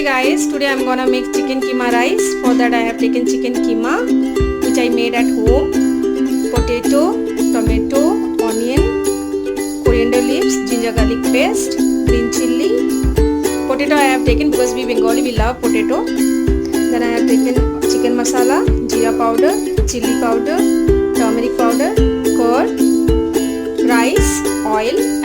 guys, today I'm gonna make chicken keema rice. For that I have taken chicken keema which I made at home, potato, tomato, onion, coriander leaves, ginger garlic paste, green chilli. Potato I have taken because we Bengali we love potato. Then I have taken chicken masala, jeera powder, chilli powder, turmeric powder, curd, rice, oil,